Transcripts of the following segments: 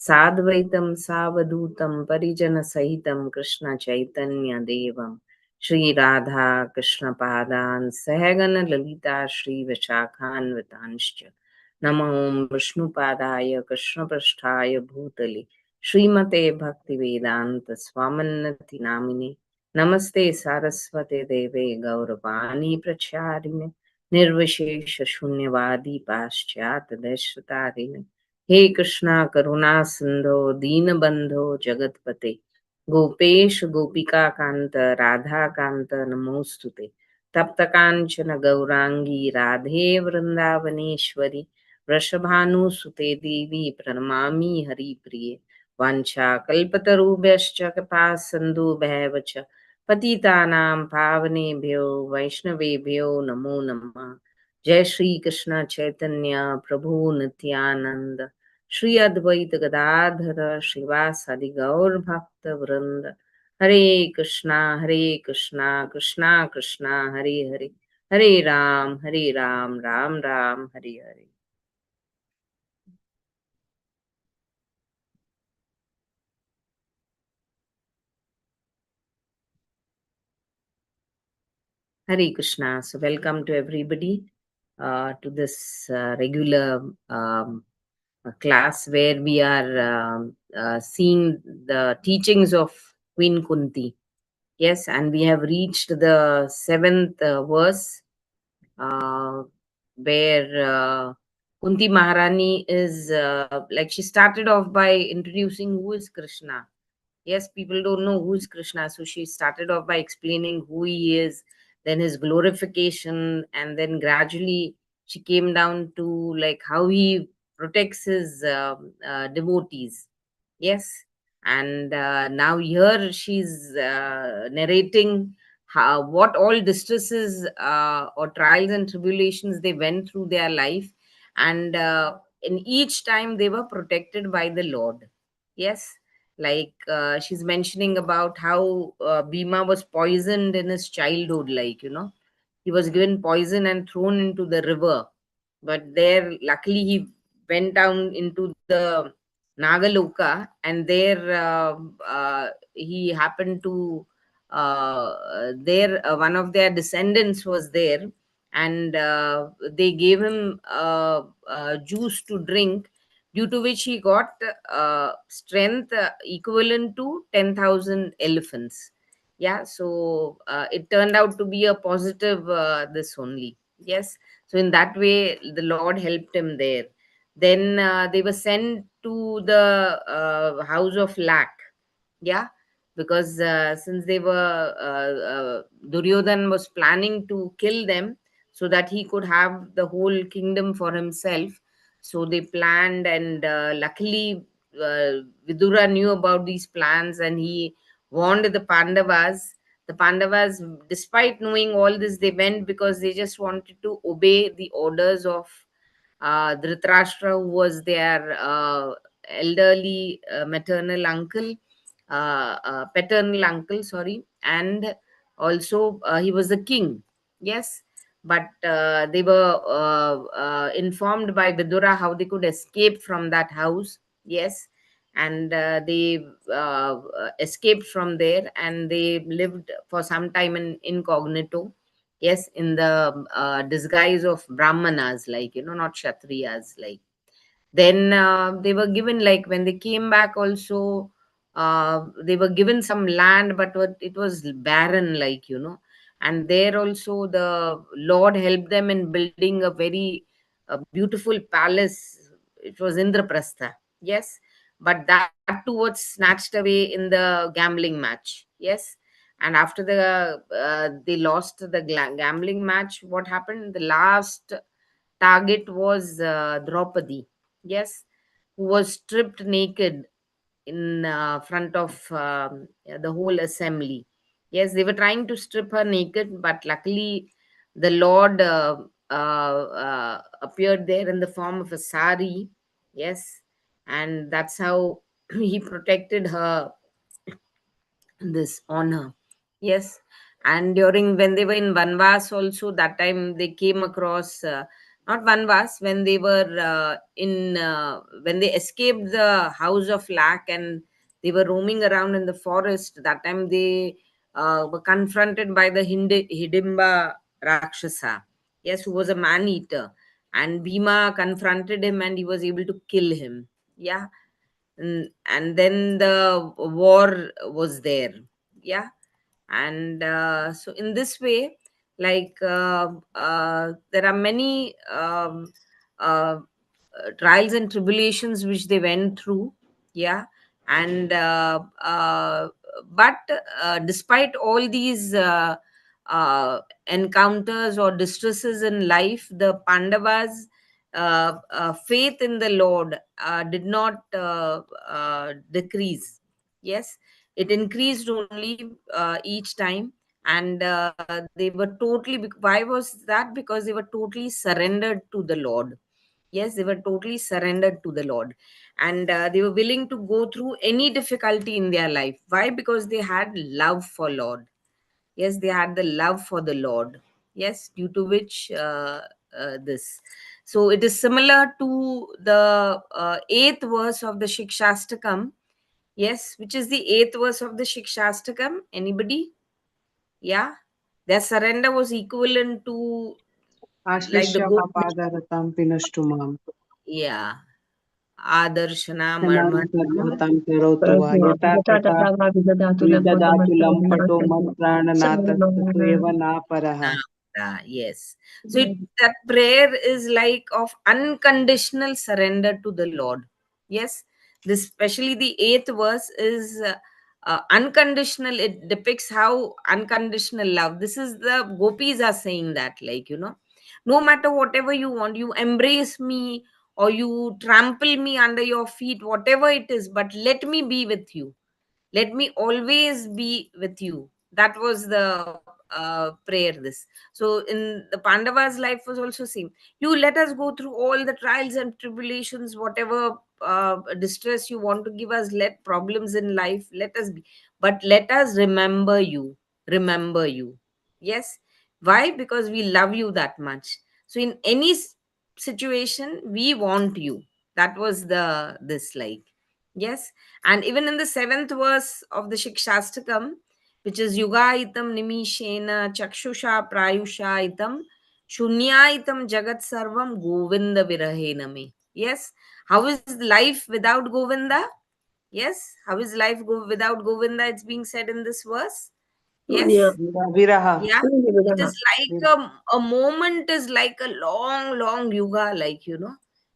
साद्वैतं सावधूतं परिजनसहितं कृष्णचैतन्यदेवं श्रीराधा कृष्णपादान् सहगणललिता श्रीविशाखान्वितांश्च नमो विष्णुपादाय कृष्णपृष्ठाय भूतले श्रीमते भक्तिवेदान्त नामिने नमस्ते सारस्वते देवे गौरवाणी प्रचारिणे निर्विशेष शून्यवादी पाश्चात देशतारिणे हे कृष्णा करुणा सिंधो दीनबंधो जगतपते गोपेश गोपिका कांत राधा कांत नमोस्तुते तप्त कांचन गौरांगी राधे वृंदावनेश्वरी वृषभानुसुते देवी प्रणमामि हरिप्रिये वाञ्छाकल्पतरुभ्यश्च कृपा सिन्धुभ्येव च पतितानां पावनेभ्यो वैष्णवेभ्यो नमो नमः। जय श्री कृष्ण चैतन्य प्रभु नित्यानंद श्री अद्वैत गदाधर श्रीवासादि गौर भक्त वृंद हरे Krishna Krishna Krishna Hare Hare Hare Ram Ram Ram Hare Hare. Hare Krishna. So, welcome to everybody to this regular class where we are seeing the teachings of Queen Kunti. Yes, and we have reached the seventh verse uh, where Kunti Maharani is like she started off by introducing who is Krishna. Yes, people don't know who is Krishna, so she started off by explaining who he is, then his glorification, and then gradually she came down to like how he protects his devotees. Yes, and now here she's narrating how what all distresses or trials and tribulations they went through their life, and in each time they were protected by the Lord. Yes, like she's mentioning about how Bhima was poisoned in his childhood, like he was given poison and thrown into the river, but there luckily he went down into the Nagaloka, and there he happened to there one of their descendants was there, and they gave him juice to drink, due to which he got strength equivalent to 10,000 elephants. Yeah, so it turned out to be a positive this only. Yes, so in that way the Lord helped him there. Then they were sent to the house of Lack. Yeah, because since they were Duryodhan was planning to kill them so that he could have the whole kingdom for himself. So they planned, and luckily Vidura knew about these plans, and he warned the Pandavas. The Pandavas, despite knowing all this, they went because they just wanted to obey the orders of Dhritarashtra, who was their elderly maternal uncle, paternal uncle, sorry, and also he was the king. Yes, but they were informed by Vidura how they could escape from that house. Yes, and they escaped from there, and they lived for some time in incognito. Yes, in the disguise of Brahmanas, like not Kshatriyas, like. Then they were given, like when they came back also, they were given some land, but it was barren, like and there also the Lord helped them in building a very beautiful palace. It was Indraprastha. Yes, but that too was snatched away in the gambling match. Yes, and after they lost the gambling match, what happened? The last target was Draupadi. Yes, who was stripped naked in front of the whole assembly. Yes, they were trying to strip her naked, but luckily the Lord appeared there in the form of a sari. Yes, and that's how he protected her, this honor. Yes, and during when they were in Vanvas also, that time they came across not vanvas, when they were in when they escaped the house of lack and they were roaming around in the forest. That time they were confronted by the Hidimba Rakshasa, yes, who was a man eater, and Bhima confronted him and he was able to kill him. Yeah. And then the war was there. Yeah. And so in this way, like there are many trials and tribulations which they went through. Yeah. And but despite all these encounters or distresses in life, the Pandavas faith in the Lord did not decrease. Yes, it increased only each time. And they were totally, why was that? Because they were totally surrendered to the Lord. Yes, they were totally surrendered to the Lord. And they were willing to go through any difficulty in their life. Why? Because they had love for Lord. Yes, they had the love for the Lord. Yes, due to which this. So it is similar to the eighth verse of the Shikshastakam. Yes, which is the eighth verse of the Shikshastakam? Anybody? Yeah. Their surrender was equivalent to like the Ashlisha goat. papadaratam pinashtumam. Yeah. Adarshana marmanam. Shanarupadatam karotu va yata tata vidadatu lampato matprananata eva na paraha. Yes. So that prayer is like of unconditional surrender to the Lord. Yes. This, especially the eighth verse, is unconditional. It depicts how unconditional love. This is the gopis are saying that, like, no matter whatever you want, you embrace me or you trample me under your feet, whatever it is, but let me be with you. Let me always be with you. That was the prayer. This, so in the Pandavas life was also same. You let us go through all the trials and tribulations, whatever distress you want to give us, let problems in life, let us be, but let us remember you. Remember you. Yes. Why? Because we love you that much. So in any situation we want you. That was the this, like, yes. And even in the seventh verse of the Shikshastakam, which is Yugaitam Nimishena Chakshusha Prayushaitam Shunyaitam Jagat Sarvam Govinda Virahename. Yes. How is life without Govinda? Yes. How is life without Govinda? It's being said in this verse. Punya, Yes. Viraha. Yeah. punya It bidana. is like a moment is like a long, long yuga, like,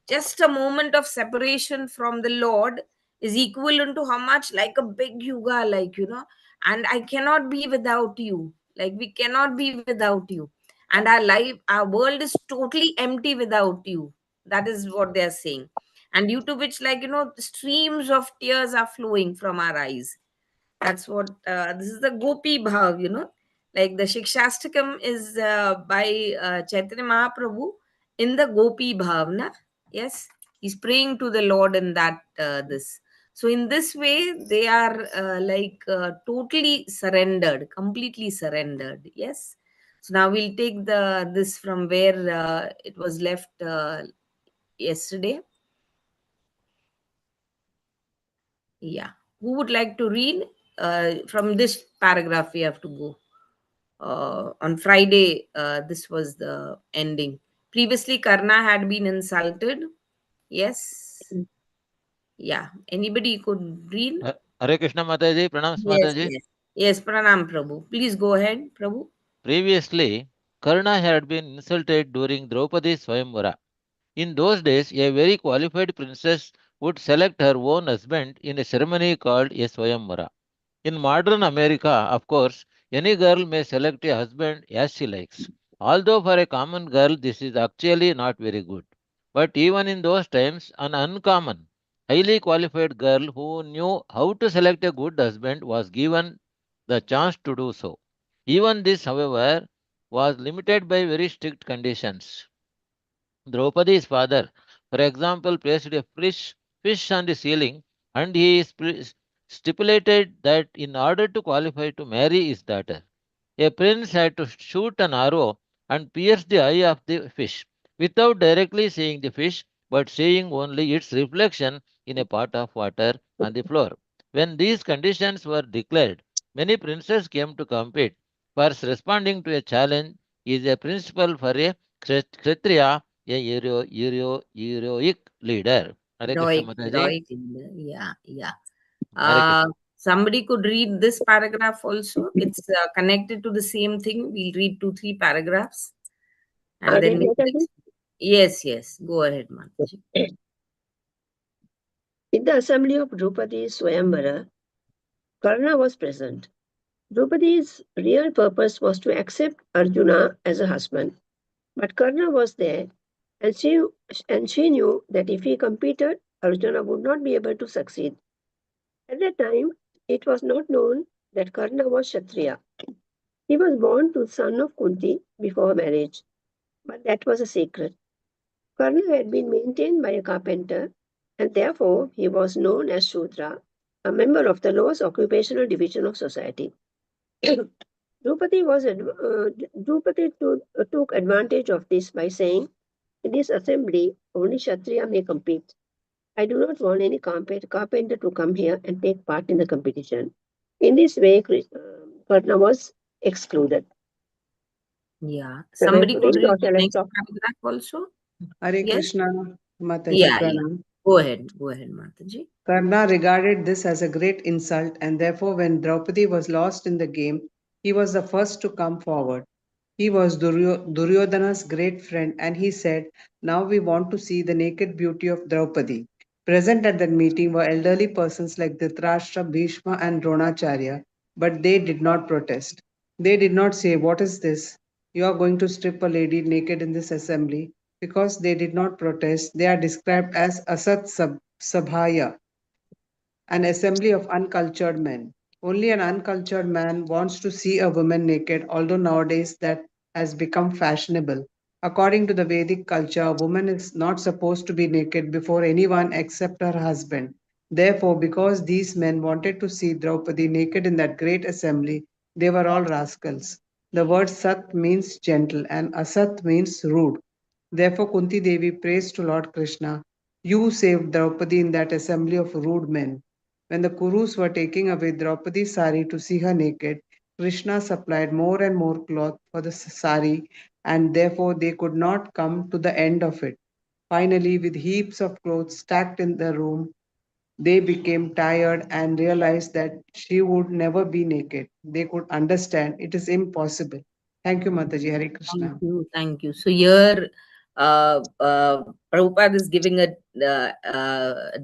just a moment of separation from the Lord is equivalent to how much? Like a big yuga, like, and I cannot be without you. Like, we cannot be without you. And our life, our world is totally empty without you. That is what they are saying. And due to which, like, streams of tears are flowing from our eyes. That's what this is the Gopi Bhav, like the Shikshastakam is by Chaitanya Mahaprabhu in the Gopi Bhavna. Yes, he's praying to the Lord in that this. So in this way, they are like totally surrendered, completely surrendered. Yes. So now we'll take the this from where it was left yesterday. Yeah. Who would like to read from this paragraph? We have to go. On Friday, this was the ending. Previously, Karna had been insulted. Yes. Yeah. Anybody could read? Hare Krishna Mataji, Pranams Yes, Mataji. yes. Yes, Pranam Prabhu. Please go ahead, Prabhu. Previously, Karna had been insulted during Draupadi's Swayamvara. In those days, a very qualified princess would select her own husband in a ceremony called a Swayamvara. In modern America, of course, any girl may select a husband as she likes. Although for a common girl, this is actually not very good. But even in those times, an uncommon, highly qualified girl who knew how to select a good husband was given the chance to do so. Even this, however, was limited by very strict conditions. Draupadi's father, for example, placed a fish on the ceiling and he stipulated that in order to qualify to marry his daughter, a prince had to shoot an arrow and pierce the eye of the fish. without directly seeing the fish, but seeing only its reflection in a pot of water on the floor. When these conditions were declared, many princes came to compete. First, responding to a challenge is a principle for a Kshatriya, a heroic leader. Hare Krishna Heroic, Mataji. heroic leader. Yeah, yeah. Hare Uh, Krishna. Somebody could read this paragraph also. It's connected to the same thing. We'll read two, three paragraphs and then Read we will Mataji. Yes, yes. Go ahead, Mataji. In the assembly of Draupadi's Swayamvara, Karna was present. Draupadi's real purpose was to accept Arjuna as a husband. But Karna was there, and she knew that if he competed, Arjuna would not be able to succeed. At that time, it was not known that Karna was Kshatriya. He was born to the son of Kunti before marriage, but that was a secret. Karna had been maintained by a carpenter, and therefore he was known as Shudra, a member of the lowest occupational division of society. Drupadi, took advantage of this by saying, in this assembly, only Kshatriya may compete. I do not want any carpenter to come here and take part in the competition. In this way, Karna was excluded. Yeah. Shall I Somebody could read read or the shall I next stop? paragraph also. Hare Yes? Krishna, Mataji Yeah, yeah. Pranam. Go ahead. Go ahead, Mataji. Karna regarded this as a great insult, and therefore, when Draupadi was lost in the game, he was the first to come forward. He was Duryodhana's great friend, and he said, now we want to see the naked beauty of Draupadi. Present at that meeting were elderly persons like Dhritarashtra, Bhishma, and Dronacharya, but they did not protest. They did not say, what is this? You are going to strip a lady naked in this assembly. Because they did not protest, they are described as Sabhaya, an assembly of uncultured men. Only an uncultured man wants to see a woman naked, although nowadays that has become fashionable. According to the Vedic culture, a woman is not supposed to be naked before anyone except her husband. Therefore, because these men wanted to see Draupadi naked in that great assembly, they were all rascals. The word Sat means gentle and Asat means rude. Therefore, Kunti Devi prays to Lord Krishna, you saved Draupadi in that assembly of rude men. When the Kurus were taking away Draupadi's sari to see her naked, Krishna supplied more and more cloth for the sari, and therefore they could not come to the end of it. Finally, with heaps of clothes stacked in the room, they became tired and realized that she would never be naked. They could understand it is impossible. Thank you, Mataji. Hare Thank Krishna. you. Thank you. So here, Prabhupada is giving a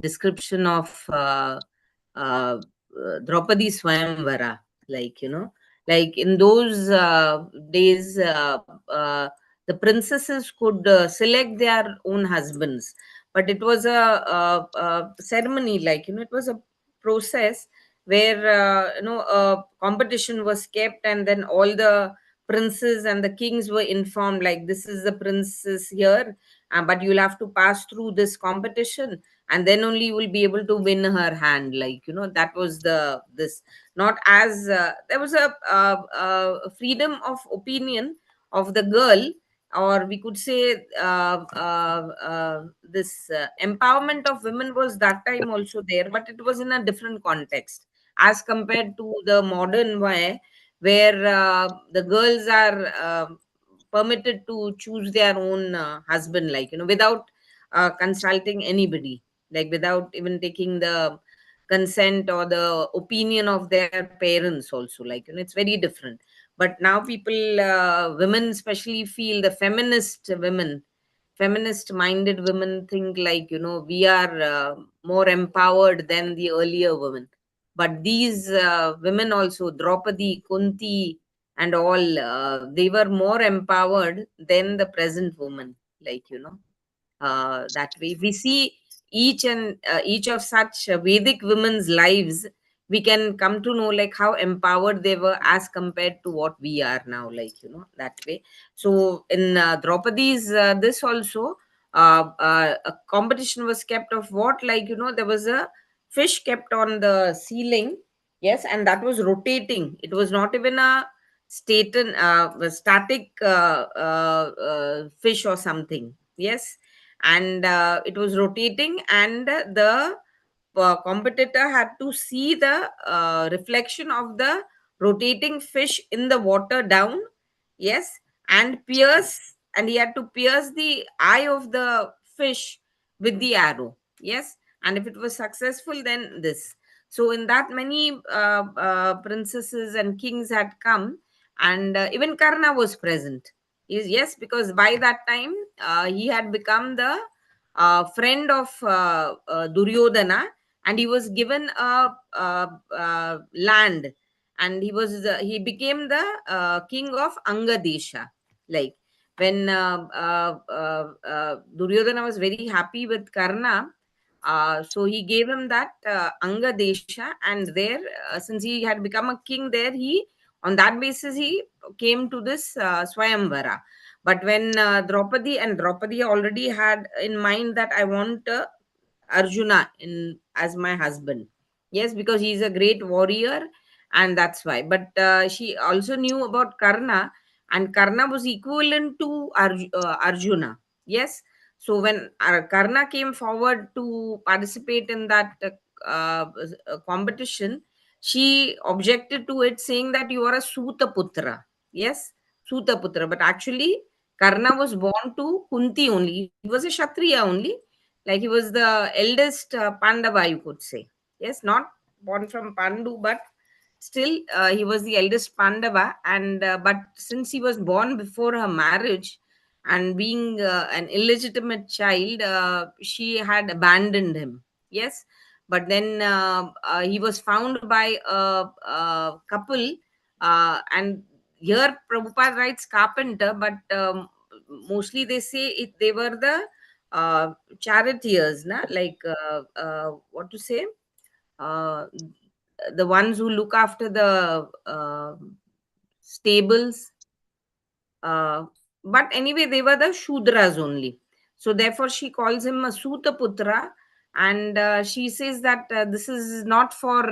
description of Draupadi Swayamvara, like, like in those days, the princesses could select their own husbands, but it was a ceremony, like, it was a process where, a competition was kept, and then all the princes and the kings were informed, like, this is the princess here, but you'll have to pass through this competition, and then only you will be able to win her hand, like, that was this, not as there was a freedom of opinion of the girl, or we could say this empowerment of women was that time also there, but it was in a different context as compared to the modern way, where the girls are permitted to choose their own husband, like, without consulting anybody, like without even taking the consent or the opinion of their parents also, like, it's very different. But now people, women especially, feel, the feminist minded women think, like, we are more empowered than the earlier women. But these women also, Draupadi, Kunti, and all, they were more empowered than the present woman, like, that way we see each of such Vedic women's lives, we can come to know, like, how empowered they were as compared to what we are now, like, that way. So in Draupadi's this also, a competition was kept of what, like, there was a fish kept on the ceiling, yes, and that was rotating. It was not even a static fish or something. Yes, and it was rotating, and the competitor had to see the reflection of the rotating fish in the water down. Yes, and pierce, and he had to pierce the eye of the fish with the arrow. Yes, and if it was successful, then this. So in that, many princesses and kings had come, and even Karna was present. Yes, because by that time he had become the friend of Duryodhana, and he was given a land, and he became the king of Angadesha. Like, when Duryodhana was very happy with Karna, so he gave him that Angadesha, and there, since he had become a king there, he, on that basis, he came to this Swayamvara. But when Draupadi already had in mind that I want Arjuna in as my husband. Yes, because he's a great warrior, and that's why. But she also knew about Karna, and Karna was equivalent to Arjuna. Yes. So when Karna came forward to participate in that competition, she objected to it, saying that you are a Suta Putra. Yes, Suta Putra. But actually, Karna was born to Kunti only. He was a Kshatriya only, like he was the eldest Pandava, you could say. Yes, not born from Pandu, but still he was the eldest Pandava. And but since he was born before her marriage, and being an illegitimate child, she had abandoned him. Yes, but then he was found by a couple, and here Prabhupada writes carpenter, but mostly they say they were the charioteers, na? Like what to say, uh, the ones who look after the stables. uh, but anyway, they were the Shudras only. So therefore, she calls him a Suta Putra, and she says that this is not for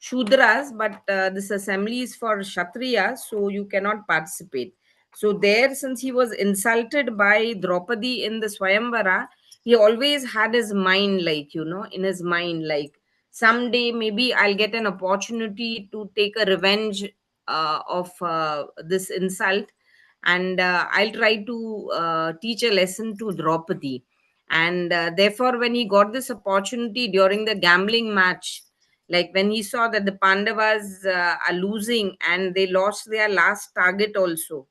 Shudras, but this assembly is for Kshatriyas, so you cannot participate. So there, since he was insulted by Draupadi in the Swayamvara, he always had his mind, like, in his mind, like, someday maybe I'll get an opportunity to take a revenge of this insult, and I'll try to teach a lesson to Draupadi. And therefore, when he got this opportunity during the gambling match, like when he saw that the Pandavas are losing, and they lost their last target also,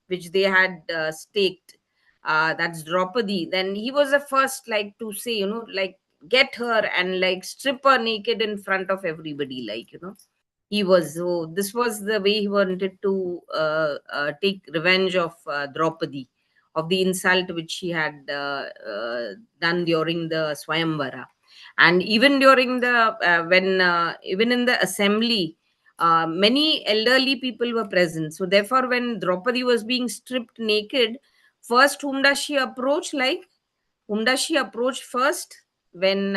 which they had staked, that's Draupadi, then he was the first, like, to say, like, get her and, like, strip her naked in front of everybody, like, he was. So this was the way he wanted to take revenge of Draupadi, of the insult which he had done during the Swayamvara. And even during the when even in the assembly, many elderly people were present. So therefore, when Draupadi was being stripped naked, first, whom does she approach? Like, whom does she approach first? When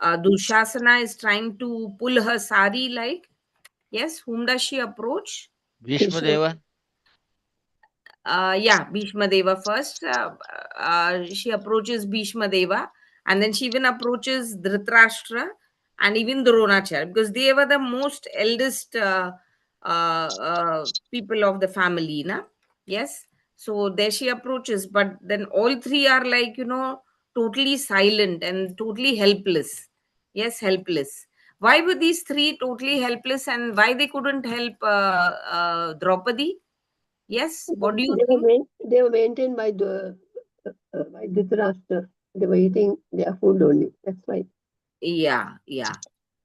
Dushasana is trying to pull her sari, like, yes, whom does she approach? Bhishma Krishna. Deva. Yeah, Bhishma Deva first. She approaches Bhishma Deva, and then she even approaches Dhritarashtra and even Dronacharya, because they were the most eldest people of the family, na? Yes. So there she approaches, but then all three are, like, totally silent and totally helpless. Yes, helpless. Why were these three totally helpless, and why they couldn't help Draupadi? Yes, what do you think? They were maintained by Dhritarashtra. They were eating their food only. That's why. Yeah, yeah.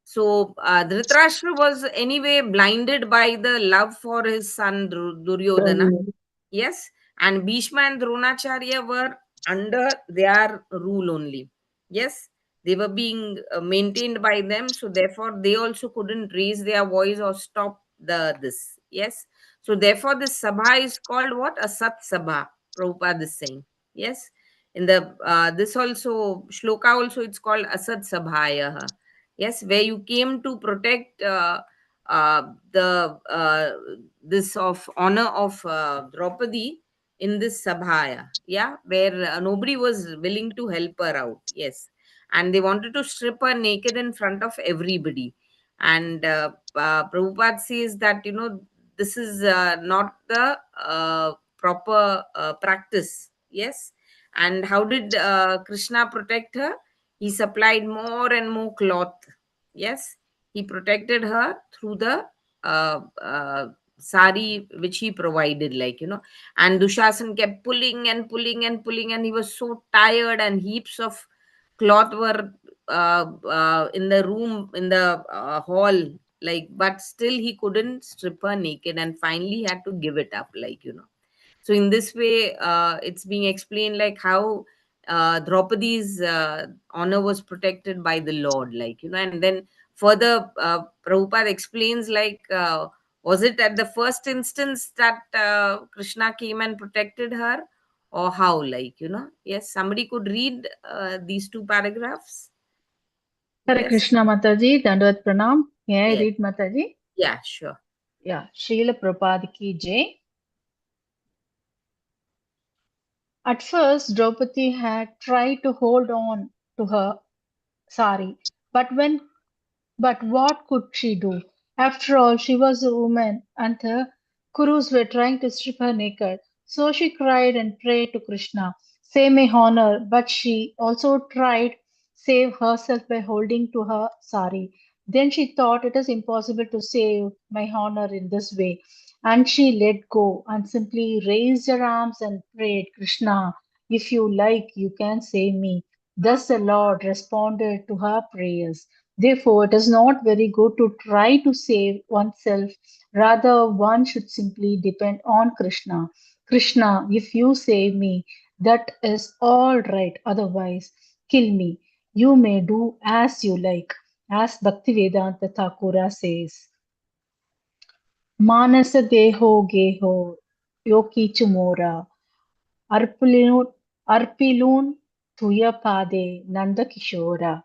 So Dhritarashtra was anyway blinded by the love for his son Duryodhana. Um, Yes, and Bhishma and Dronacharya were under their rule only. Yes, they were being maintained by them, so therefore they also couldn't raise their voice or stop the this. Yes, so therefore this sabha is called what? A Sat Sabha. Prabhupada is saying. Yes, in the this also shloka also it's called Asat Sabhaya. Yes, where you came to protect the this of honor of Draupadi in this sabhaya, yeah, where nobody was willing to help her out. Yes, and they wanted to strip her naked in front of everybody. And Prabhupada says that, this is not the proper practice. Yes. And how did Krishna protect her? He supplied more and more cloth. Yes, he protected her through the sari which he provided, and Dushasan kept pulling and pulling and pulling, and he was so tired, and heaps of cloth were in the room, in the hall, but still he couldn't strip her naked, and finally he had to give it up, so in this way, it's being explained like how Draupadi's honor was protected by the Lord, and then further, Prabhupada explains was it at the first instance that Krishna came and protected her, or how, Yes, somebody could read these two paragraphs. Hare Yes, Krishna Mataji, Dandavat Pranam. May I yes, read Mataji? yeah, sure. Yeah, Srila Prabhupada ki jai. At first, Draupadi had tried to hold on to her sari, but but what could she do? After all, she was a woman, and the Kurus were trying to strip her naked. So she cried and prayed to Krishna, save my honor, but she also tried save herself by holding to her sari. Then she thought it is impossible to save my honor in this way, and she let go and simply raised her arms and prayed, Krishna, if you like, you can save me. Thus the Lord responded to her prayers. Therefore, it is not very good to try to save oneself. Rather, one should simply depend on Krishna. Krishna, if you save me, that is all right. Otherwise, kill me. You may do as you like. As Bhaktivedanta Thakura says, Manasa Deho Geho Yoki Chumora Arpilun Arpilun Tuya Pade Nanda Kishora.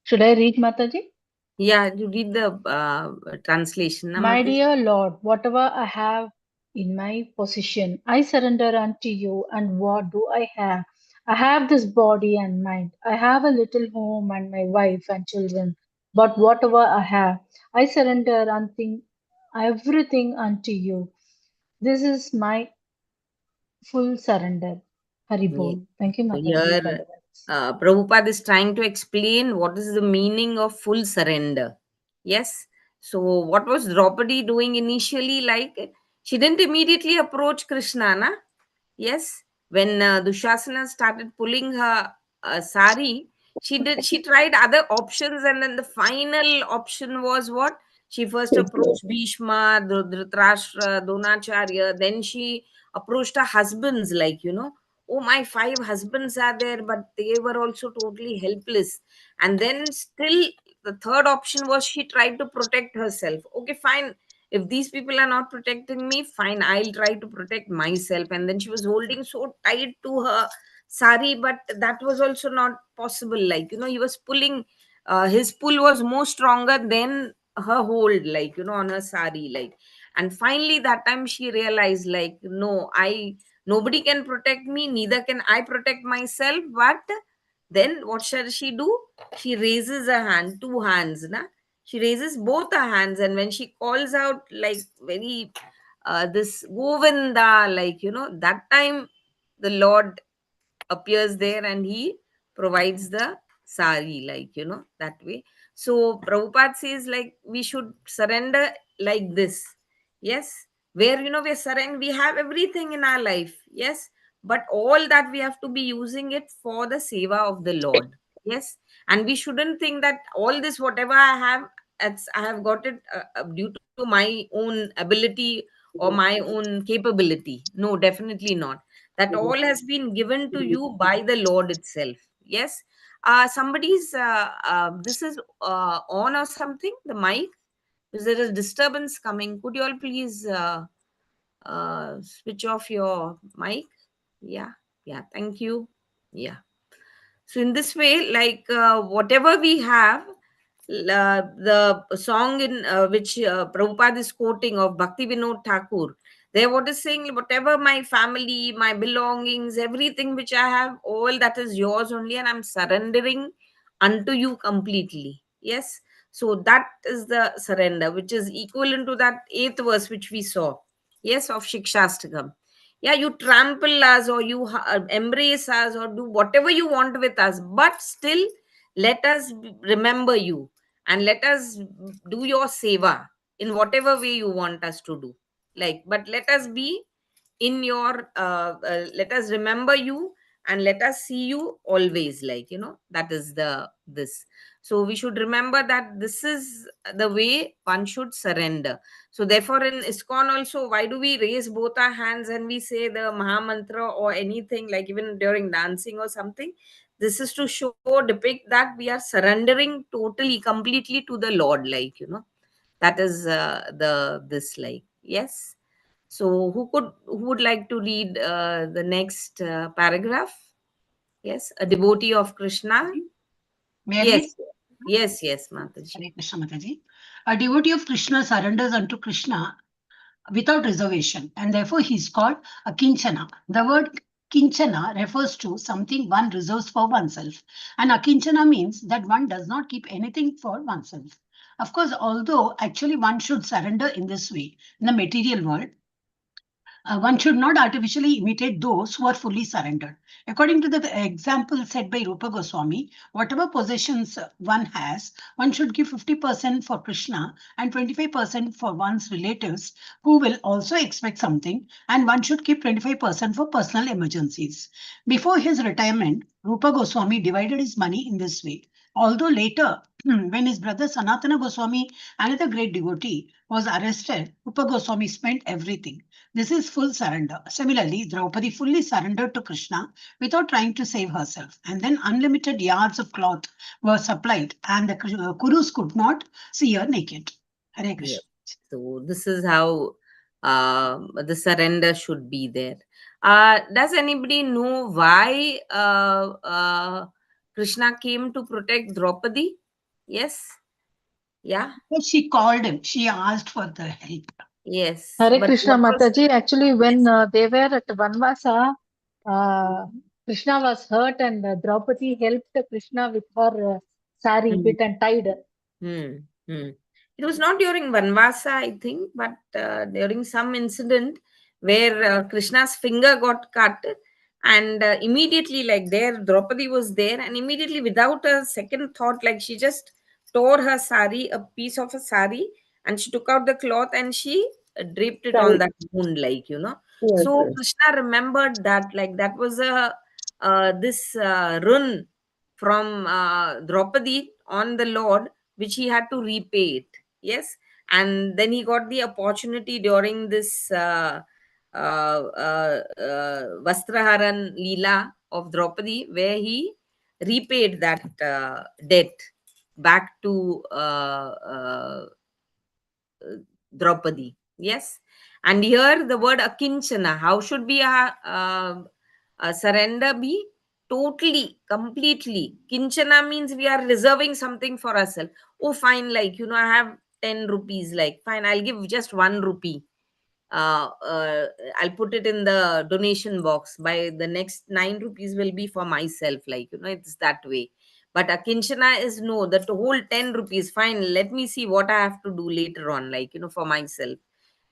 Should I read Mataji? Yeah, you read the translation, My Mataji. dear Lord, whatever I have in my possession, I surrender unto you. And what do I have? I have this body and mind. I have a little home and my wife and children. But whatever I have, I surrender unto everything unto you. This is my full surrender. Yeah. Haribol. Thank you, So Mataji. here, Prabhupada is trying to explain what is the meaning of full surrender. Yes. So, what was Draupadi doing initially? She didn't immediately approach Krishna, na? Yes. When Dushasana started pulling her sari, she tried other options, and then the final option was what? She first approached Bhishma, Dhritarashtra, Dronacharya, then she approached her husbands, oh, my five husbands are there, but they were also totally helpless. And then still the third option was she tried to protect herself. Okay, fine, if these people are not protecting me, fine, I'll try to protect myself. And then she was holding so tight to her sari, but that was also not possible. He was pulling, his pull was more stronger than her hold, on her sari, and finally that time she realized, no, nobody can protect me, neither can I protect myself. But then what shall she do? She raises her hand, two hands, na? She raises both her hands, and when she calls out, very this Govinda, that time the Lord appears there, and he provides the sari, that way. So Prabhupada says, we should surrender like this. Yes, where, we're surrendering, we have everything in our life. Yes, but all that we have to be using it for the seva of the Lord. Yes, and we shouldn't think that all this, whatever I have, I have got it due to my own ability or my own capability. No, definitely not. That all has been given to you by the Lord itself. Yes. Somebody's this is on or something, the mic, because there is disturbance coming. Could you all please switch off your mic? Yeah, yeah, thank you. Yeah. So in this way, whatever we have, the song in which Prabhupada is quoting of Bhakti Vinod Thakur, There, what is saying, whatever my family, my belongings, everything which I have, all that is yours only, and I'm surrendering unto you completely. Yes. So that is the surrender, which is equivalent to that eighth verse which we saw. Yes, of Shikshastakam. Yeah, you trample us, or you embrace us, or do whatever you want with us, but still let us remember you, and let us do your seva in whatever way you want us to do. Like, but let us be in your let us remember you, and let us see you always, like, that is the this. So we should remember that this is the way one should surrender. So therefore, in ISKCON also, why do we raise both our hands and we say the Maha Mantra or anything, like even during dancing or something? This is to show, depict that we are surrendering totally, completely to the Lord, like, that is the this, like, yes. So who would like to read the next paragraph? Yes, a devotee of Krishna. May I read? Yes, yes, yes, Mataji. Hare Krishna Mataji. A devotee of Krishna surrenders unto Krishna without reservation, and therefore he is called a kinchana. The word kinchana refers to something one reserves for oneself, and akinchana means that one does not keep anything for oneself. Of course, although actually one should surrender in this way in the material world, one should not artificially imitate those who are fully surrendered. According to the example set by Rupa Goswami, whatever possessions one has, one should give 50% for Krishna and 25% for one's relatives who will also expect something, and one should keep 25% for personal emergencies. Before his retirement, Rupa Goswami divided his money in this way. Although later, when his brother Sanatana Goswami, another great devotee, was arrested, Rupa Goswami spent everything. This is full surrender. Similarly, Draupadi fully surrendered to Krishna without trying to save herself. And then unlimited yards of cloth were supplied, and the Kurus could not see her naked. Hare Yeah. Krishna. So this is how the surrender should be there. Does anybody know why Krishna came to protect Draupadi? Yes. Yeah. But she called him, she asked for the help. Yes. Hare But Krishna what was? Mataji, actually, when Yes. they were at Vanvasa, uh, Krishna was hurt and Draupadi helped Krishna with her sari Hmm. bit and tied her. Hmm. Hmm. It was not during Vanvasa, I think, but during some incident where Krishna's finger got cut, and immediately, like, there, Draupadi was there, and immediately, without a second thought, like, she just tore her sari, a piece of a sari, and she took out the cloth and she draped it on Right. that wound, like. Yes, So yes. Krishna remembered that, like, that was a this run from Draupadi on the Lord, which he had to repay it. Yes. And then he got the opportunity during this Vastraharan Leela of Draupadi, where he repaid that debt back to Draupadi. Yes. And here the word akinchana, how should be a surrender be? Totally, completely. Kinchana means we are reserving something for ourselves. Oh, fine, like, I have 10 rupees, like, fine, I'll give just 1 rupee. uh, uh, I'll put it in the donation box. By the next 9 rupees will be for myself, like, it's that way. But a kinshana is no, that whole 10 rupees, fine, let me see what I have to do later on, like, for myself.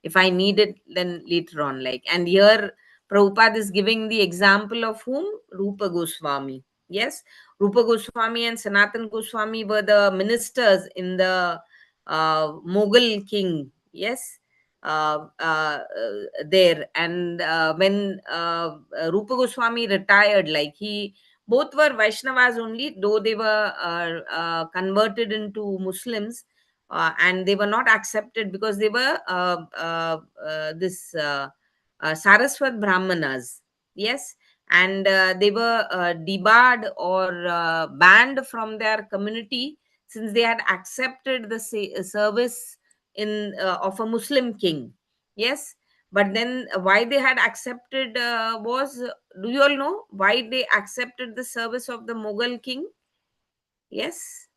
If I need it, then later on, like. And here Prabhupada is giving the example of whom? Rupa Goswami. Yes, Rupa Goswami and Sanatan Goswami were the ministers in the Mughal king. Yes. There, and when Rupa Goswami retired, like, he, both were Vaishnavas only, though they were converted into Muslims, and they were not accepted because they were this Saraswat Brahmanas. Yes. And they were debarred or banned from their community, since they had accepted the service in of a Muslim king. Yes. But then why they had accepted was, do you all know why they accepted the service of the Mughal king? Yes,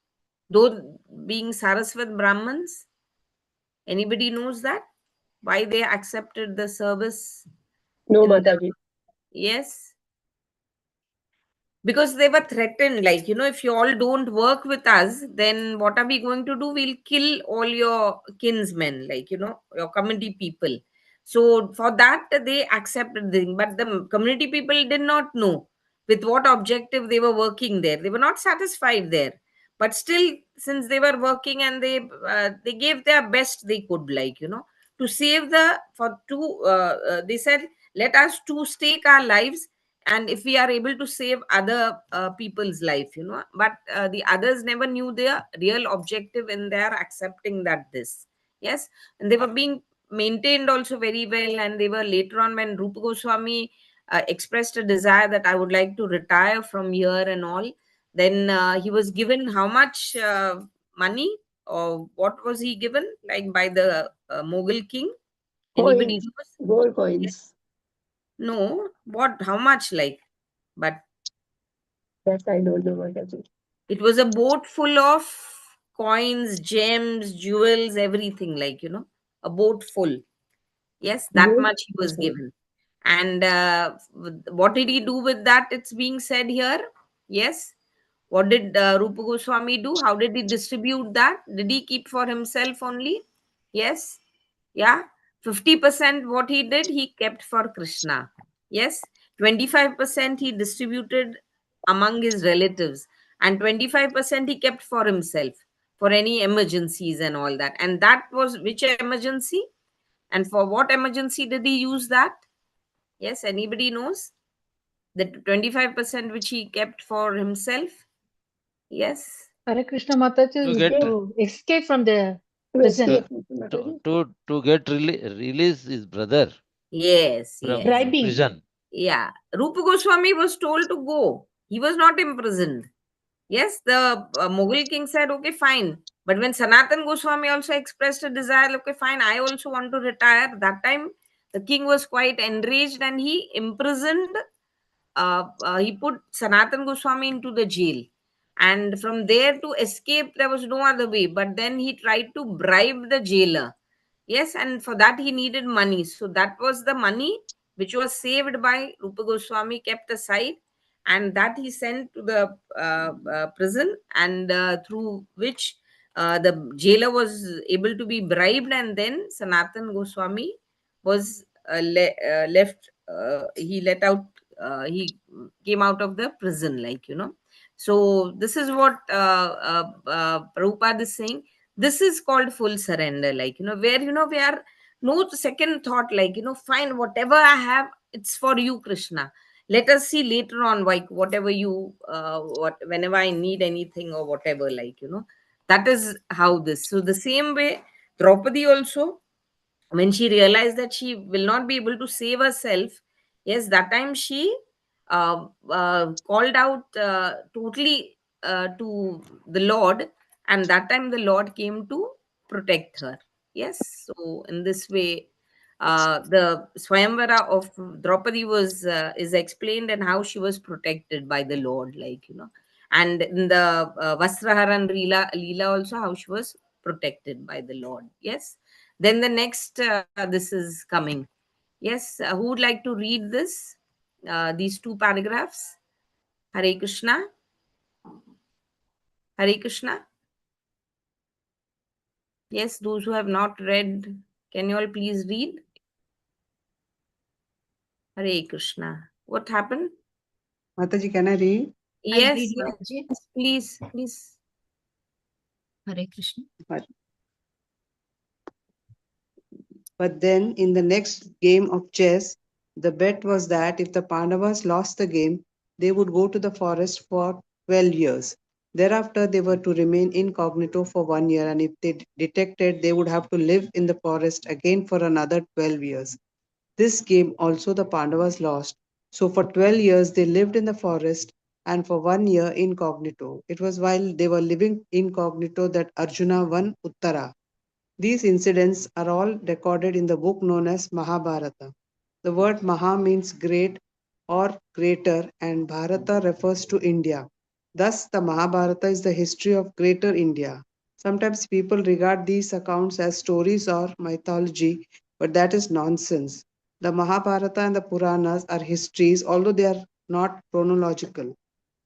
though being Saraswat Brahmins, anybody knows that? why they accepted the service No, in the, Mataji. yes, because they were threatened, like, if you all don't work with us, then what are we going to do? We'll kill all your kinsmen, like, your community people. So for that they accepted the thing, but the community people did not know with what objective they were working there. They were not satisfied there, but still, since they were working, and they gave their best they could, like, to save the for two they said, let us to stake our lives, and if we are able to save other people's life, but the others never knew their real objective in their accepting that this, yes. And they were being maintained also very well, and they were later on, when Rupa Goswami expressed a desire that I would like to retire from here and all, then he was given how much money, or what was he given, like, by the Mughal king? Anybody Coins, knows? gold Yes. coins. No, what, how much, like? But That I don't know, Mataji. it was a boat full of coins, gems, jewels, everything, like, a boat full. Yes, that Gold. much he was Okay. given. And what did he do with that? It's being said here. Yes. What did Rupa Goswami do? How did he distribute that? Did he keep for himself only? Yes. Yeah. 50% what he did, he kept for Krishna. Yes. 25% he distributed among his relatives. And 25% he kept for himself for any emergencies and all that. And that was which emergency? And for what emergency did he use that? Yes. Anybody knows? The 25% which he kept for himself? Yes. Hare Krishna Mataji To is get Escape, to escape from the to prison. escape, to Mataji. release his brother Yes, from yes. Bribing. prison. Yeah. Rupa Goswami was told to go. He was not imprisoned. Yes, the Mughal king said, okay, fine. But when Sanatan Goswami also expressed a desire, okay, fine, I also want to retire. That time, the king was quite enraged, and he imprisoned, he put Sanatan Goswami into the jail. And from there to escape, there was no other way. But then he tried to bribe the jailer. Yes, and for that he needed money. So that was the money which was saved by Rupa Goswami, kept aside, and that he sent to the prison, and through which the jailer was able to be bribed, and then Sanatan Goswami was left. He let out. He came out of the prison, like, So this is what Prabhupada is saying. This is called full surrender, like, where, we are no second thought, like, fine, whatever I have, it's for you, Krishna. Let us see later on, like, whatever you what whenever I need anything or whatever, like, that is how this. So the same way, Draupadi also, when she realized that she will not be able to save herself, yes, that time she called out totally to the Lord, and that time the Lord came to protect her. Yes, so in this way, the Swayamvara of Draupadi was is explained, and how she was protected by the Lord, like, and in the Vastraharan Leela also, how she was protected by the Lord. Yes. Then the next, this is coming. Yes, who would like to read this? These two paragraphs. Hare Krishna. Hare Krishna. Yes, those who have not read, can you all please read? Hare Krishna. What happened? Mataji, can I read? I'll Yes, read, yes, Mataji. yes, please, please. Hare Krishna. But then in the next game of chess, the bet was that if the Pandavas lost the game, they would go to the forest for 12 years. Thereafter, they were to remain incognito for 1 year, and if they detected, they would have to live in the forest again for another 12 years. This game also the Pandavas lost. So for 12 years, they lived in the forest, and for 1 year incognito. It was while they were living incognito that Arjuna won Uttara. These incidents are all recorded in the book known as Mahabharata. The word Maha means great or greater, and Bharata refers to India. Thus, the Mahabharata is the history of greater India. Sometimes people regard these accounts as stories or mythology, But that is nonsense. The Mahabharata and the Puranas are histories, although they are not chronological.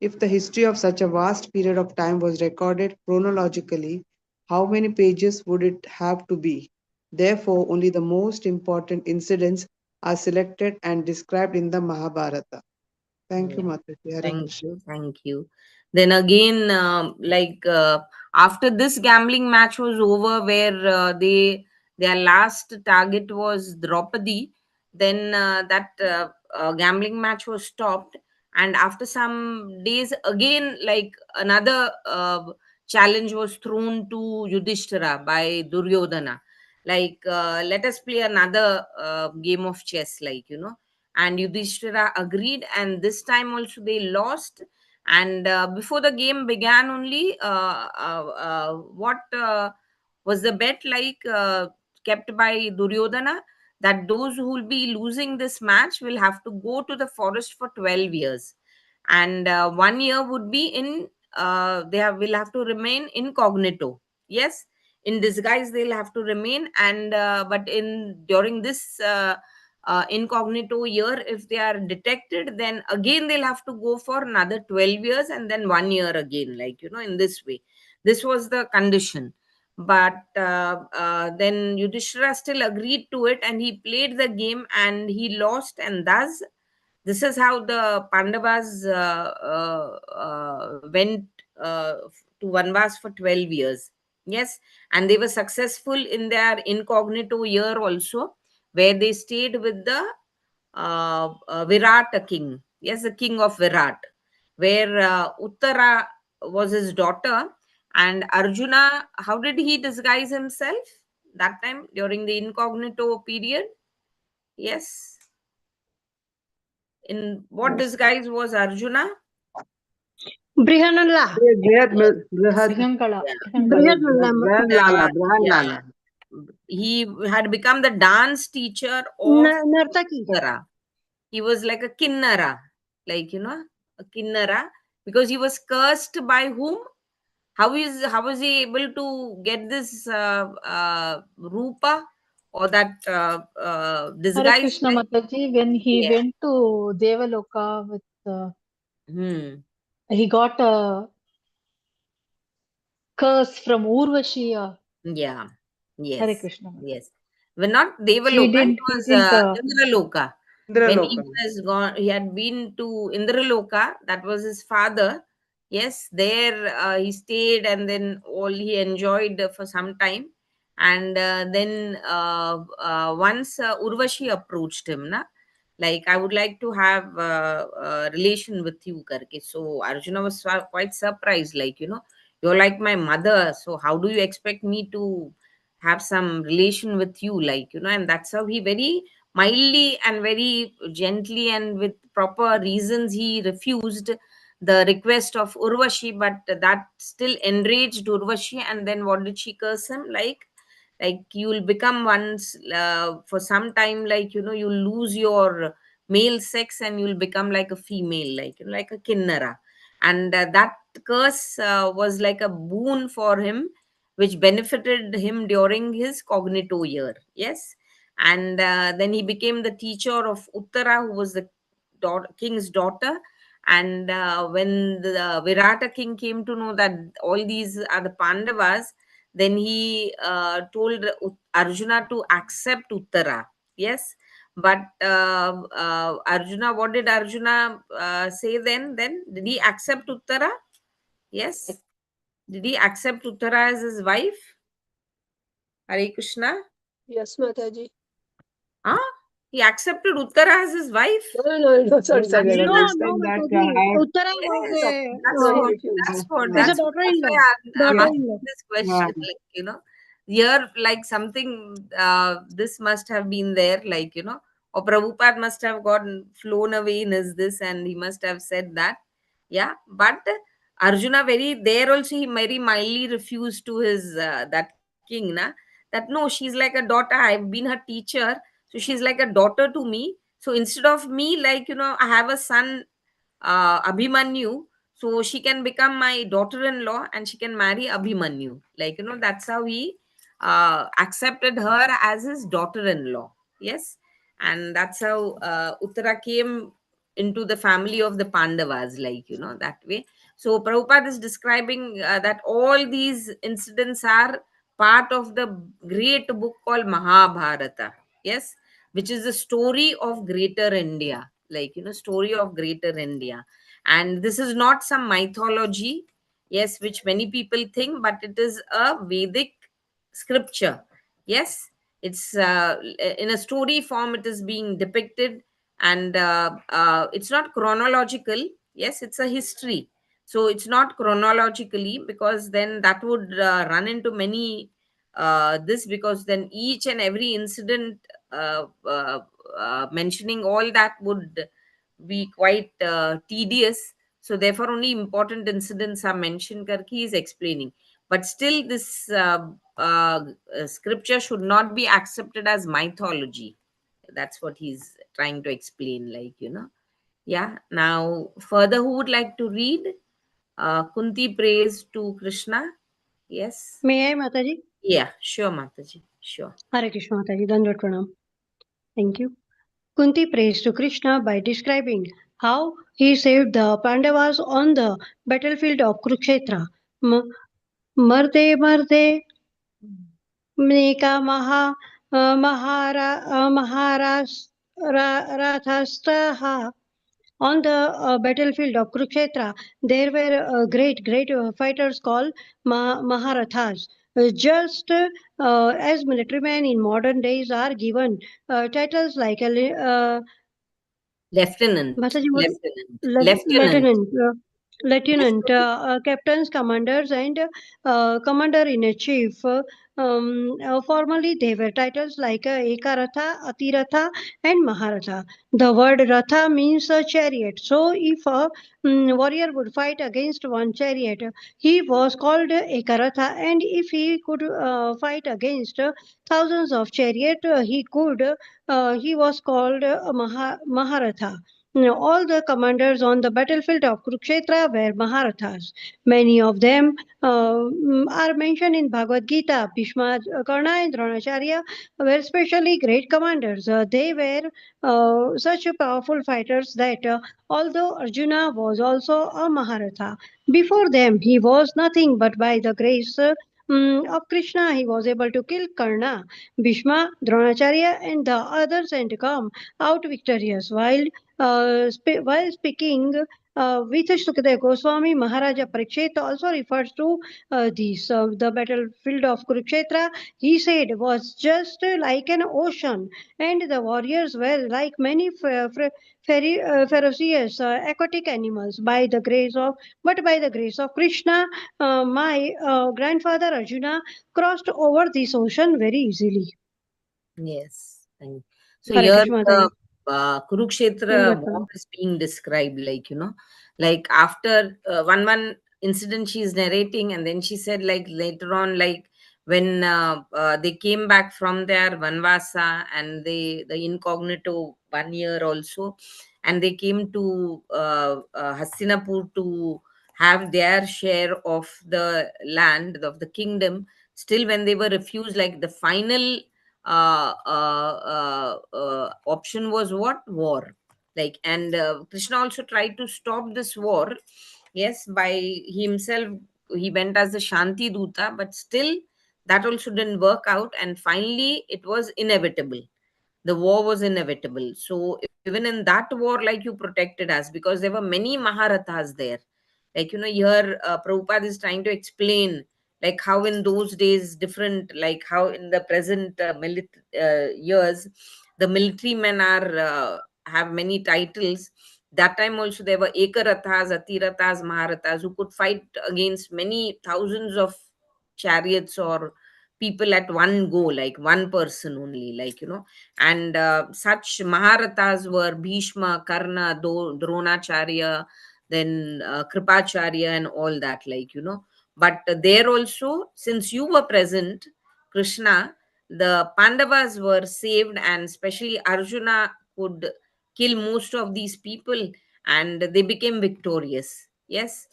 If the history of such a vast period of time was recorded chronologically, how many pages would it have to be? Therefore, only the most important incidents are selected and described in the Mahabharata. Thank you, Yeah. Mataji. Hare Thank Krishna. you. Thank you. Then again, after this gambling match was over, where their last target was Draupadi, then that gambling match was stopped, and after some days, again, like another challenge was thrown to Yudhishthira by Duryodhana. Like, let us play another game of chess, and Yudhishthira agreed, and this time also they lost. And before the game began, only what was the bet kept by Duryodhana, that those who will be losing this match will have to go to the forest for 12 years, and 1 year would be in will have to remain incognito. Yes, in disguise they'll have to remain, and but in during this incognito year, if they are detected, then again they'll have to go for another 12 years and then 1 year again, in this way. This was the condition. But then Yudhishthira still agreed to it, and he played the game and he lost, and thus this is how the Pandavas went to Vanvas for 12 years. Yes, and they were successful in their incognito year also, where they stayed with the Virata king. Yes, the king of Virat, where Uttara was his daughter. And Arjuna, how did he disguise himself that time during the incognito period? Yes. In what disguise was Arjuna? Brihanala. Brihankala. Yeah. Brihankala. Brihanala. Yeah. Brahanlala. He had become the dance teacher of Nartaki. Uttara. He was like a kinnara, a kinnara, because he was cursed by whom? How was he able to get this rupa, or that Hare disguise? Krishna Mataji, when he Yeah. went to Devaloka with, Hmm. he got a curse from Urvashi. Yeah. Hare Yes. Krishna Mataji. Yes. When not He Devaloka, it didn't, he was didn't, Indraloka. When he Indraloka. was gone, he had been to Indraloka. That was his father. Yes, there he stayed, and then all he enjoyed for some time. And then once Urvashi approached him, na, like, I would like to have a relation with you, karke. So Arjuna was quite surprised, you're like my mother, so how do you expect me to have some relation with you, and that's how he very mildly and very gently and with proper reasons he refused the request of Urvashi. But that still enraged Urvashi, and then what did she curse him? Like you will become once for some time, you lose your male sex and you'll become like a female, like a kinnara. And that curse was like a boon for him, which benefited him during his cognito year. Yes. And then he became the teacher of Uttara, who was the king's daughter. And when the Virata king came to know that all these are the Pandavas, then he told Arjuna to accept Uttara. Yes. But Arjuna, what did Arjuna say then? Then did he accept Uttara? Yes. Did he accept Uttara as his wife? Hare Krishna. Yes, Mataji. Huh? He accepted Uttara as his wife? No. Sorry, Yes, I sorry. can No, understand no, that. Mataji. Uttara was Yes, a, that's he what. refused. Yeah. He's a That's daughter-in-law. why I'm Daughter-in-law. asking this Yeah. question. Here, like something. This must have been there, or Prabhupada must have gotten flown away in his this, and he must have said that. Yeah, but Arjuna very there also he very mildly refused to his that king, na, that no, she's like a daughter. I've been her teacher, so she's like a daughter to me. So instead of me, I have a son, Abhimanyu, so she can become my daughter-in-law and she can marry Abhimanyu. That's how he accepted her as his daughter-in-law. Yes, and that's how Uttara came into the family of the Pandavas, like, that way. So Prabhupada is describing that all these incidents are part of the great book called Mahabharata. Yes, which is the story of greater India, like, story of greater India. And this is not some mythology, yes, which many people think, but it is a Vedic scripture. Yes, it's in a story form, it is being depicted. And it's not chronological. Yes, it's a history. So it's not chronologically, because then that would run into many this, because then each and every incident mentioning all that would be quite tedious. So therefore only important incidents are mentioned, karki is explaining. But still this scripture should not be accepted as mythology. That's what he's trying to explain, like, yeah. Now further, who would like to read? Kunti prays to Krishna. Yes. May I, Mataji? Yeah, sure, Mataji, sure. Hare Krishna, Mataji. Dandavad Pranam. Thank you. Kunti prays to Krishna by describing how he saved the Pandavas on the battlefield of Kurukshetra. Marde marde meka Maharashtraha. On the battlefield of Kurukshetra, there were great fighters called Maharathas. As military men in modern days are given titles like Lieutenant, Mataji, lieutenant, lieutenant. lieutenant, Yes, captains, commanders, and commander in a chief. Formerly, they were titles like Ekaratha, Atiratha, and Maharatha. The word Ratha means a chariot. So, if a warrior would fight against one chariot, he was called Ekaratha, and if he could fight against thousands of chariots, he was called Maharatha. All the commanders on the battlefield of Kurukshetra were Maharathas. Many of them are mentioned in Bhagavad Gita. Bhishma, Karna, and Dronacharya were especially great commanders. They were such powerful fighters that although Arjuna was also a Maharatha, before them he was nothing, but by the grace of Krishna he was able to kill Karna, Bhishma, Dronacharya, and the others and come out victorious. While speaking with Sukadeva Goswami, Maharaja Parikshit also refers to this. The battlefield of Kurukshetra, he said, was just like an ocean, and the warriors were like many ferocious aquatic animals. But by the grace of Krishna, my grandfather Arjuna crossed over this ocean very easily. yes. Thank you. So Hare here Krishna the Mataji. Kurukshetra war Dandavat is being described, like, like after one incident she is narrating, and then she said, like, later on, like, when they came back from their Vanvasa, and the incognito 1 year also, and they came to Hastinapur to have their share of the land of the kingdom. Still, when they were refused, like, the final option was what? War. Like, and Krishna also tried to stop this war. Yes, by himself, he went as the Shanti Duta, but still that also didn't work out, and finally it was inevitable. The war was inevitable. So even in that war, like, you protected us, because there were many Maharathas there. Like, here Prabhupada is trying to explain, like, how in those days different, like how in the present years the military men are have many titles. That time also there were Ekarathas, Atirathas, Maharathas, who could fight against many thousands of chariots or people at one go, like one person only, like, and such Maharathas were Bhishma, Karna, Dronacharya, then Kripacharya, and all that, like, but there also, since you were present, Krishna, the Pandavas were saved, and especially Arjuna could kill most of these people, and they became victorious. Yes,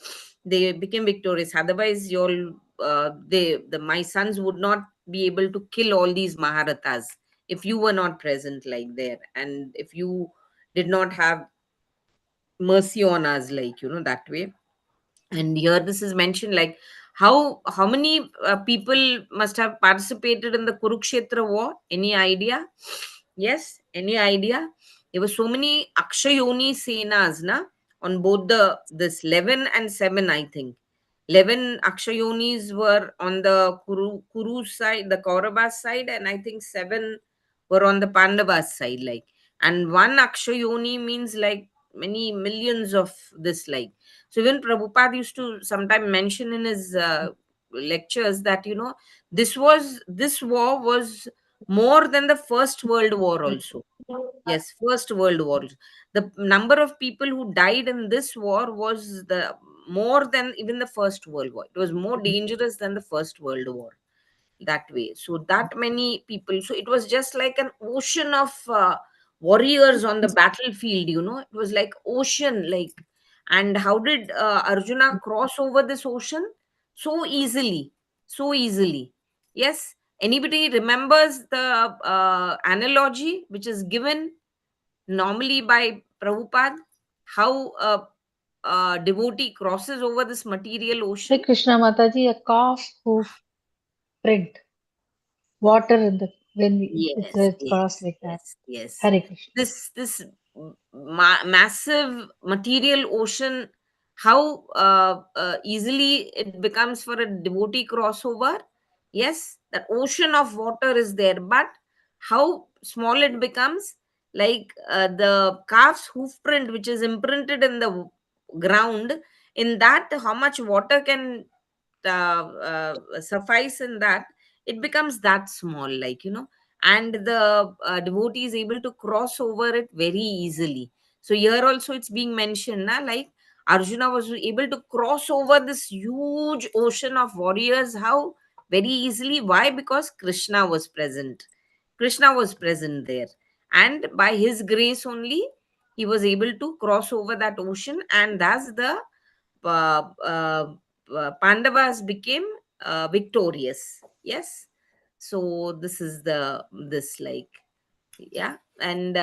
they became victorious. Otherwise, my sons would not be able to kill all these Maharathas if you were not present like there, and if you did not have mercy on us, like, that way. And here this is mentioned, like, how many people must have participated in the Kurukshetra war? Any idea? Yes, any idea? There were so many Akshayoni senas, na, on both the this 11 and 7, I think. 11 Akshayonis were on the Kuru side, the Kauravas side, and I think 7 were on the Pandavas side, like. And one Akshayoni means like many millions of this, like. So even Prabhupada used to sometimes mention in his lectures that, this war was more than the First World War also. Yes, First World War. The number of people who died in this war was the more than even the First World War. It was more dangerous than the First World War, that way. So that many people. So it was just like an ocean of warriors on the battlefield. It was like ocean, like. And how did Arjuna cross over this ocean? So easily, so easily. Yes. Anybody remembers the analogy which is given normally by Prabhupada? How a devotee crosses over this material Hare ocean? Krishna Mataji, a calf hoof print, water in the when Yes, it's crossed yes, like that. yes, yes. Hare Krishna. This massive material ocean, how easily it becomes for a devotee crossover. Yes, that ocean of water is there, but how small it becomes, like the calf's hoof print, which is imprinted in the ground. In that, how much water can suffice in that? It becomes that small, like, and the devotee is able to cross over it very easily. So here also it's being mentioned, na, like Arjuna was able to cross over this huge ocean of warriors. How? Very easily. Why? Because Krishna was present. Krishna was present there, and by his grace only he was able to cross over that ocean, and thus the Pandavas became victorious. Yes. So this is this, like, yeah. And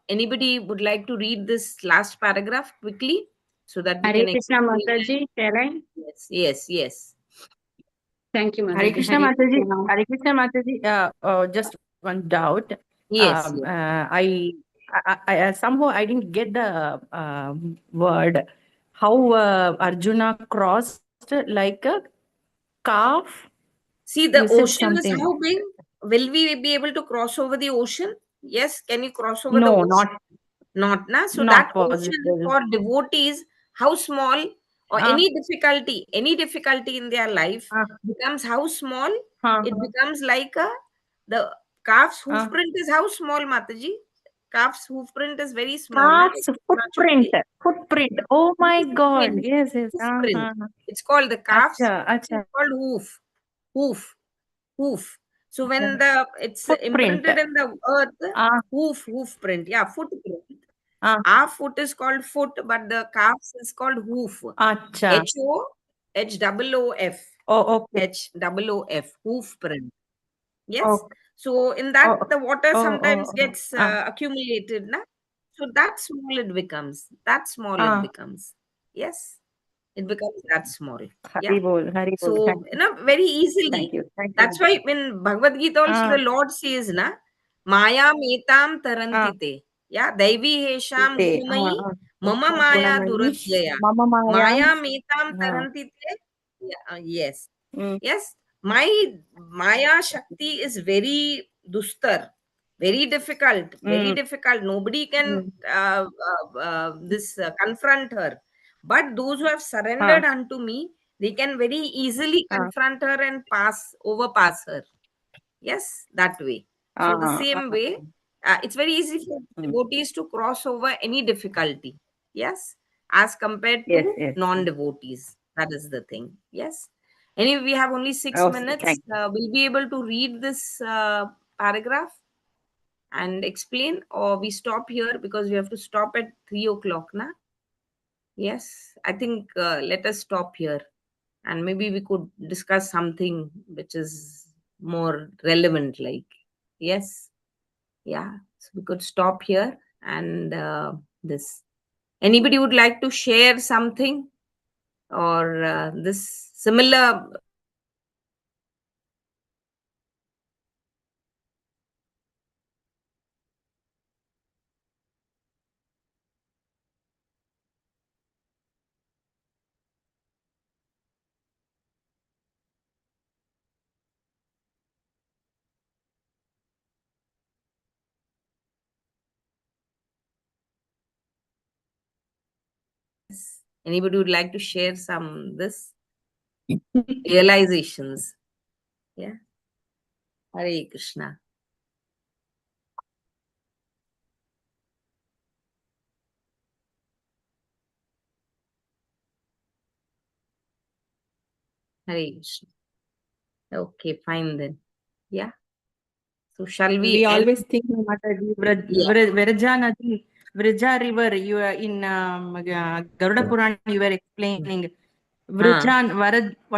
anybody would like to read this last paragraph quickly so that we Hare can Krishna explain? Mataji, shall I? Yes, yes, yes. Thank you, Hare Mataji. Krishna Hare Mataji. Krishna. Hare Krishna Mataji. Just one doubt. Yes, yes. Somehow I didn't get the word. How Arjuna crossed like a calf? See, You the said ocean is something. how big? Will we be able to cross over the ocean? Yes. Can you cross over the No, ocean? Not, na. So that not ocean possible. for devotees, how small, or Uh, any difficulty in their life uh, becomes how small? uh, It becomes like the calf's hoof uh. print is how small, Mataji? Calf's hoof print is very small, na? Calf's footprint. Footprint. Oh my God. Print, Yes, yes. hoof print. It's called the calf's Acha, is acha. called hoof. Hoof. Hoof. So when Okay. the it's Footprint. imprinted in the earth, Ah, hoof print. Yeah, footprint. ah, Our foot is called foot, but the calf's is called hoof. acha. H-O-H-O-O-F. Oh, okay. H-O-O-F. Hoof print. Yes. Oh, So in that, oh, the water oh, sometimes oh, gets accumulated. Na? So that small it becomes. That small it ah. becomes. Yes. It becomes that small. Yeah. Haribol, Haribol. So, very easily. Thank That's you. why in Bhagavad Gita also the Lord says, na, Maya metam Ah, tarantite. Yeah, Daivi hesham ite. gunamai, mama maya Gunamaish, duratyaya. Mama Maya. Maya metam Ah, tarantite. Yeah, yes. mm, Yes. My Maya Shakti is very dustar, very difficult, very mm, difficult. Nobody can mm. this confront her. But those who have Ah, surrendered unto me, they can very easily ah, confront her and overpass her. Yes, that way. So the ah, same ah. way, it's very easy for Mm. devotees to cross over any difficulty. Yes, as compared Yes, to yes. non-devotees. That is the thing. Yes. Anyway, we have only six Oh, minutes. thank you. We'll be able to read this paragraph and explain, or we stop here because we have to stop at 3 o'clock. Na? Yes, I think let us stop here, and maybe we could discuss something which is more relevant, like. Yes. Yeah. So we could stop here, and this. Anybody would like to share something, or this similar anybody would like to share some this realizations? Yeah. Hare Krishna. Hare Krishna. Okay, fine then. Yeah. So shall we We end? always think Mataji, Yeah. Vraja Nadi, Vraja River, you are in Garuda Puran, you were explaining. Huh. Vrajan, what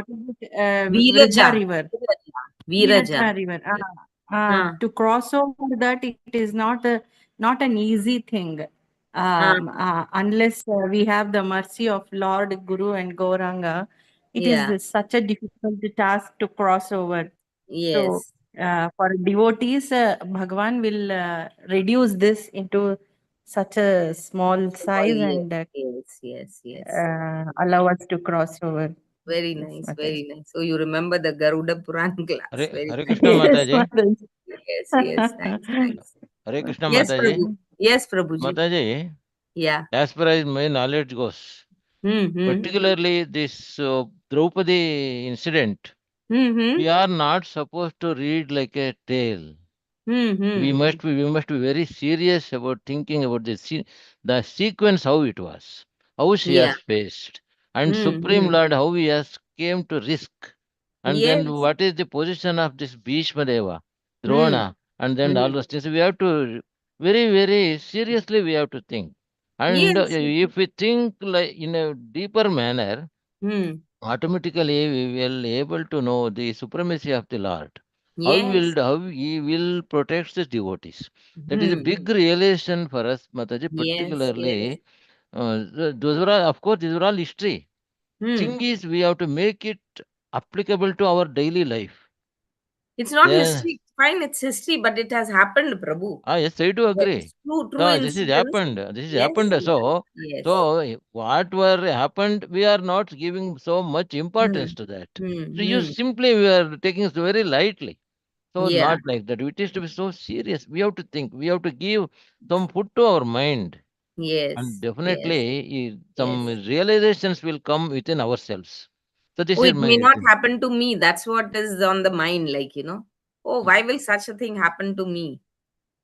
is it? Viraja. Vraja River. Viraja. Viraja River. Huh. To cross over that, it is not an easy thing. Huh. Unless we have the mercy of Lord, Guru, and Gauranga, it Yeah. is such a difficult task to cross over. So, Yes. for devotees, Bhagavan will reduce this into such a small Oh, size yes. and Yes. Yes. Yes. allow us to cross over. Very Yes, nice. Mataji. Very nice. So you remember the Garuda Puran class. Very Hare nice. Krishna Yes, Mataji. Mataji. Yes. Yes. Nice. Nice. Hare Krishna Yes, Mataji. Prabhu. Yes, Prabhuji. Mataji, Yeah. as far as my knowledge goes, Hmm. particularly this Draupadi incident, Hmm. we are not supposed to read like a tale. Hmm. We must be very serious about thinking about the sequence, how it was, how she Yeah. has faced, and Supreme Hmm. Lord how he has came to risk, and then Yes. what is the position of this Bhishma Deva, Hmm. Drona, and then all Hmm. those things. We have to very seriously we have to think, and Yes. if we think like in a deeper manner, Hmm. automatically we will able to know the supremacy of the Lord. Yes. How he will protect his devotees. That is a Hmm. big realization for us, Mataji, Yes. Yes. particularly. Those were all, of course, these are all history. Hmm. Thing is, we have to make it applicable to our daily life. It's not Then, history. Fine, it's history, but it has happened, Prabhu. yes, I do agree. It's true So this is incidents. happened. This is Yes. happened. Yeah. So, Yes. so what were happened, we are not giving so much Hmm. importance to that. So you Hmm. simply we are taking it very lightly. So Yeah. not like that. It is to be so serious. We have to think. We have to give some food to our mind, and Yes. Yes. definitely some Yes. realizations will come within ourselves. So this Oh, is it may my not thing. happen to me. That's what is on the mind, like. Oh, why will such a thing happen to me?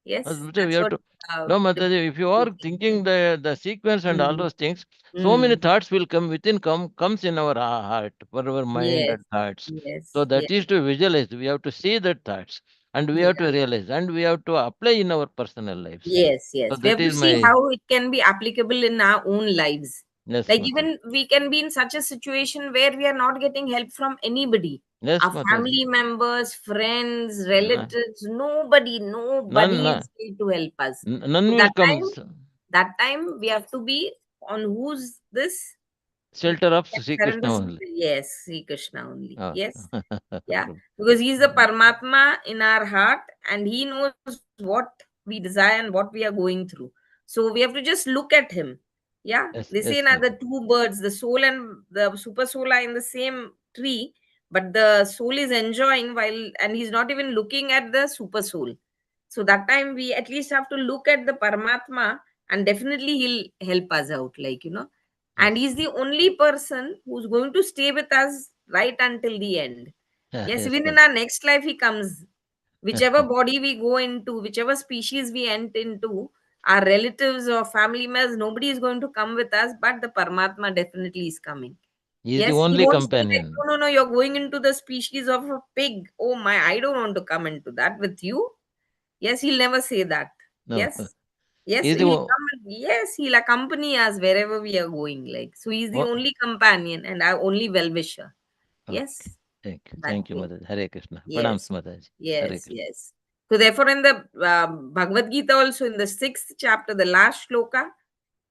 Yes, So we that's have what to. No, the Mataji, if you are thinking. thinking the sequence and all Mm, those things, so many mm. thoughts will comes in our heart, for our mind Yes, and thoughts. So yes, that yes, is to visualize. We have to see that thoughts, and we have yeah. to realize, and we have to apply in our personal lives. Yes, So yes. We that have to is see my how it can be applicable in our own lives. yes, Like Mataji. even we can be in such a situation where we are not getting help from anybody. Yes, Our Mataji. family members, friends, None, relatives, nobody none, is there to help us. none So will come. that time we have to be on whose this we Shelter of can Sri surrender Krishna to only. yes, Sri Krishna only. Oh. Yes. Yeah, because he's the Paramatma in our heart and he knows what we desire and what we are going through. So we have to just look at him. Yeah, Yes, they say yes, now the Mataji. two birds, the soul and the super soul are in the same tree, but the soul is enjoying while and he's not even looking at the super soul. So that time we at least have to look at the Paramatma and definitely he'll help us out, and Yes, he's the only person who's going to stay with us right until the end. Yes, yes, even in Mataji. our next life, he comes. Whichever body we go into, whichever species we enter into, our relatives or family members, nobody is going to come with us, but the Paramatma definitely is coming. He is the Yes, he only won't say like, companion. no, you're going into the species of a pig. Oh my, I don't want to come into that with you. Yes, he'll never say that. No, Yes. Yes, he is the he'll come. Yes, he'll accompany us wherever we are going. Like, so he's the o- only companion and our only well wisher. okay. Yes. That Thank you, way. Mataji. Hare Krishna. Yes, Pranams, Mataji. Hare yes, Krishna. yes. So therefore, in the Bhagavad Gita, also in the 6th chapter, the last shloka,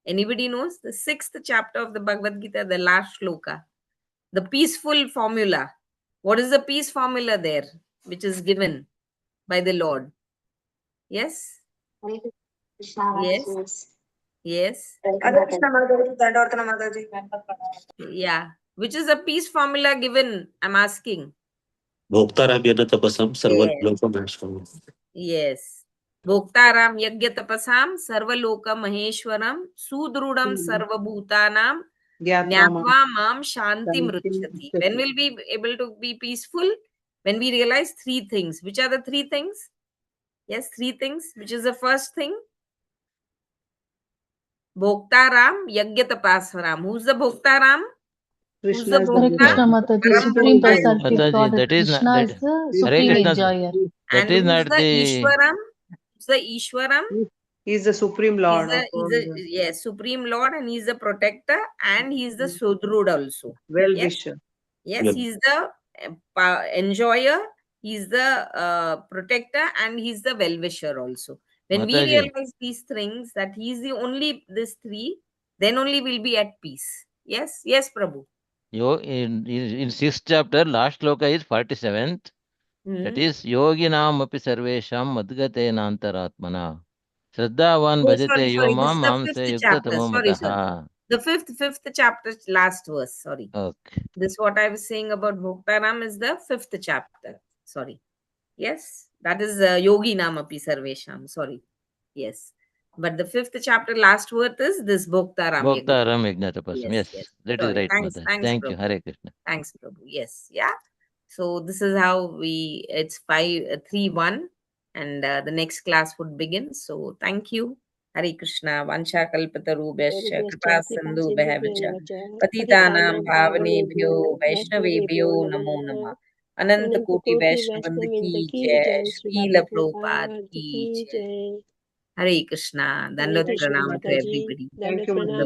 anybody knows the 6th chapter of the Bhagavad Gita, the last shloka, the peaceful formula. What is the peace formula there, which is given by the Lord? Yes, yes, yes. Hare Krishna Mataji, Dandavatana Mataji. Yeah. Which is the peace formula given? I'm asking. भोक्ताराम यज्ञ तपसम सर्व Yes. लोकमहेश्वरम. Yes. Bhoktaram yagya tapasam sarvaloka maheshwaram sudrudam sarvabhutanam Gyatva Nyatva mam shanti Shantim mruchati. When Pruchati. will we be able to be peaceful? When we realize three things. Which are the three things? Yes, three things. Which is the first thing? Bhoktaram Yagya Tapasaram. Who's the Bhoktaram? Who's the Krishna is the Hare Bhokta? Krishna Bhokta. Mataji, Param Supreme Bhokta is Personality of Mataji, Godhead that is not Krishna that. is the Hare supreme Krishna. enjoyer. That and is who's not the the. Ishwaram? Who's the Ishwaram? He is the Supreme He's Lord the of all the yes, Supreme Lord, and he's the protector, and he's the Sudrud also. Yes, well-wisher. yes, he's the enjoyer, he's the protector, and he's the well-wisher also. When we Mataji, realize these things, that he's the only these three, then only we'll be at peace. Yes, yes, Prabhu. in 6th chapter, last sloka is 47th. That is yoginam api sarvesham madgatena antaratmana. Shraddhavan Oh, bhajate sorry, yo sorry. This is mam the mamse fifth yukta chapter. tamo Sorry, sorry. mataha. The fifth chapter, last verse. Sorry. Okay. This what I was saying about Bhoktaram is the 5th chapter. Sorry. Yes, that is Yogi Namapi Sarvesham. Sorry. Yes. But the 5th chapter, last word is this Bhoktaram Yagya. Bhoktaram Yajnatapasam. Yes, yes. Yes, that is Sorry. right, Thanks. Mataji. Thanks, Thank you. Prabhu. Hare Krishna. Thanks, Prabhu. Yes. Yeah. So this is how it's 5-3-1, and the next class would begin. So thank you. Hare Krishna. Vansha kalpatarubhyascha kripa sindhu bhayavacha patitanam pavanebhyo vaishnavebhyo namo nama. Ananta Koti Vaishnavinda ki jai. Srila Prabhupada ki jai. Hare Krishna. Hare Dandavat Krishna pranam to Mataji, everybody. Thank Dandavat you, Pranam. Mataji.